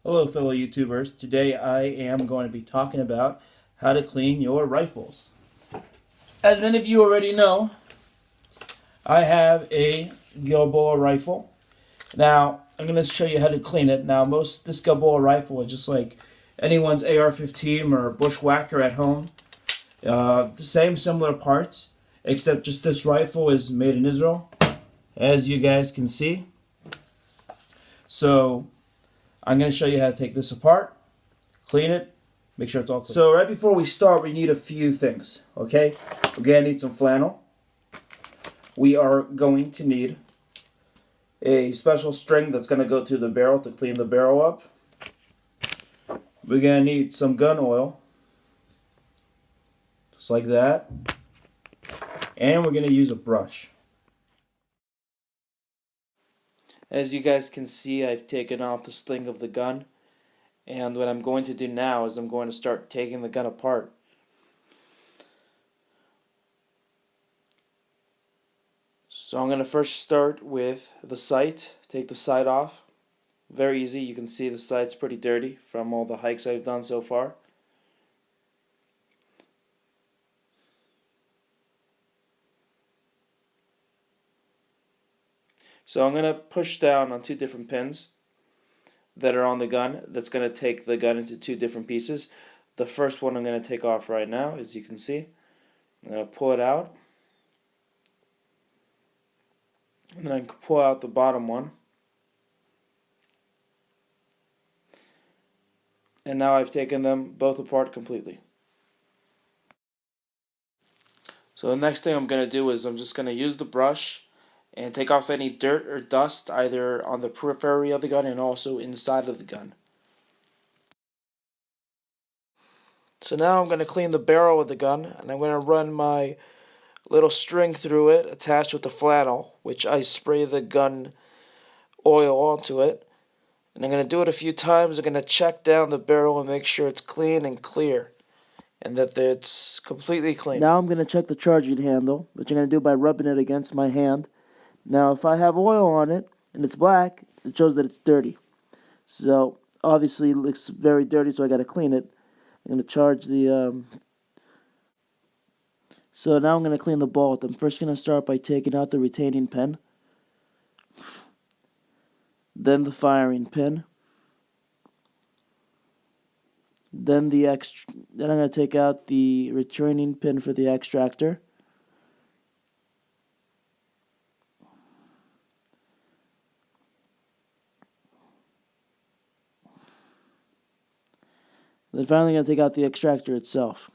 Hello fellow YouTubers. Today I am going to be talking about how to clean your rifles. As many of you already know, I have a Gilboa rifle. Now, I'm going to show you how to clean it. Now, this Gilboa rifle is just like anyone's AR-15 or Bushwacker at home. The same similar parts, except just this rifle is made in Israel, as you guys can see. So, I'm going to show you how to take this apart, clean it, make sure it's all clean. So right before we start, we need a few things, okay? We're going to need some flannel. We are going to need a special string that's going to go through the barrel to clean the barrel up. We're going to need some gun oil, just like that. And we're going to use a brush. As you guys can see, I've taken off the sling of the gun. And what I'm going to do now is I'm going to start taking the gun apart. So I'm going to first start with the sight. Take the sight off. Very easy. You can see the sight's pretty dirty from all the hikes I've done so far. So I'm going to push down on two different pins that are on the gun. That's going to take the gun into two different pieces. The first one I'm going to take off right now, as you can see. I'm going to pull it out. And then I can pull out the bottom one. And now I've taken them both apart completely. So the next thing I'm going to do is I'm just going to use the brush and take off any dirt or dust either on the periphery of the gun and also inside of the gun. So now I'm going to clean the barrel of the gun, and I'm going to run my little string through it attached with the flannel, which I spray the gun oil onto it. And I'm going to do it a few times. I'm going to check down the barrel and make sure it's clean and clear, and that it's completely clean. Now I'm going to check the charging handle, which I'm going to do by rubbing it against my hand. Now if I have oil on it and it's black, it shows that it's dirty. So obviously it looks very dirty, so I got to clean it. I'm going to charge the So now I'm going to clean the bolt. I'm first going to start by taking out the retaining pin, then the firing pin, then I'm going to take out the returning pin for the extractor. Then finally I'm going to take out the extractor itself.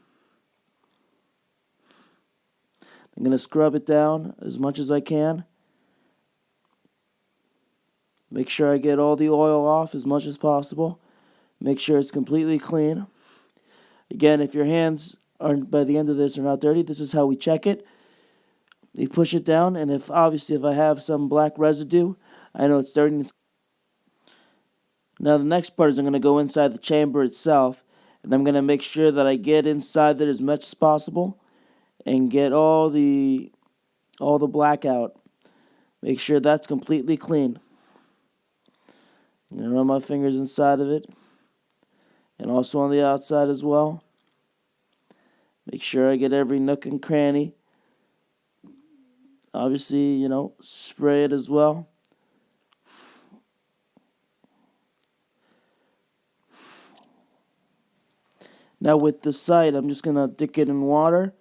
I'm going to scrub it down as much as I can. Make sure I get all the oil off as much as possible. Make sure it's completely clean. Again, if your hands aren't, by the end of this, are not dirty, this is how we check it. You push it down, and if I have some black residue, I know it's dirty. Now the next part is I'm going to go inside the chamber itself, and I'm going to make sure that I get inside it as much as possible and get all the black out. Make sure that's completely clean. I'm going to run my fingers inside of it and also on the outside as well. Make sure I get every nook and cranny. Obviously, spray it as well. Now with the sight, I'm just going to dip it in water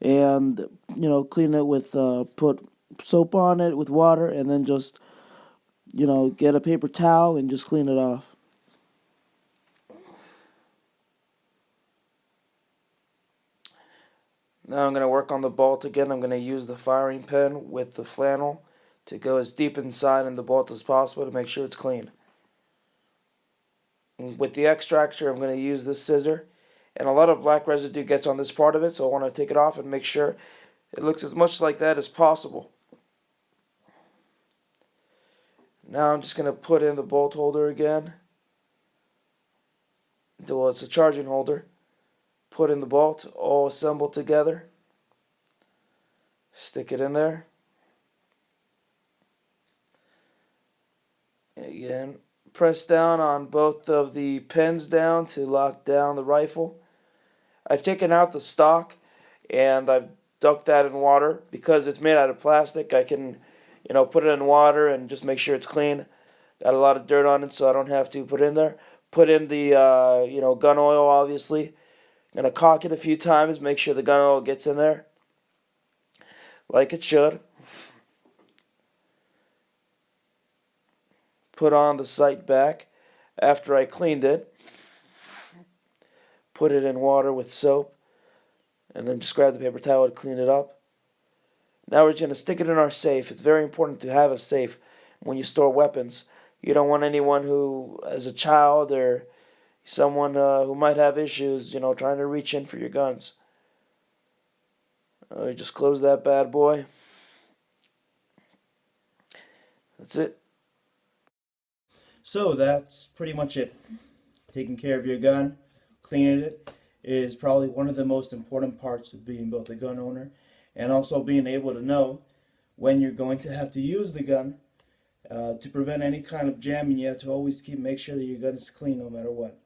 and, clean it with, put soap on it with water and then just, get a paper towel and just clean it off. Now I'm going to work on the bolt again. I'm going to use the firing pin with the flannel to go as deep inside in the bolt as possible to make sure it's clean. And with the extractor, I'm going to use this scissor. And a lot of black residue gets on this part of it, so I want to take it off and make sure it looks as much like that as possible. Now I'm just going to put in the bolt holder again. Well, it's a charging holder. Put in the bolt, all assembled together. Stick it in there. Again, press down on both of the pins down to lock down the rifle. I've taken out the stock and I've dunked that in water. Because it's made out of plastic, I can, put it in water and just make sure it's clean. Got a lot of dirt on it, so I don't have to put it in there. Put in the, gun oil, obviously. I'm going to caulk it a few times, make sure the gun oil gets in there like it should. Put on the sight back after I cleaned it. Put it in water with soap, and then just grab the paper towel to clean it up. Now we're going to stick it in our safe. It's very important to have a safe when you store weapons. You don't want anyone who, as a child or someone who might have issues, trying to reach in for your guns. Just close that bad boy. That's it. So that's pretty much it. Taking care of your gun, cleaning it, is probably one of the most important parts of being both a gun owner and also being able to know when you're going to have to use the gun. To prevent any kind of jamming, you have to always make sure that your gun is clean no matter what.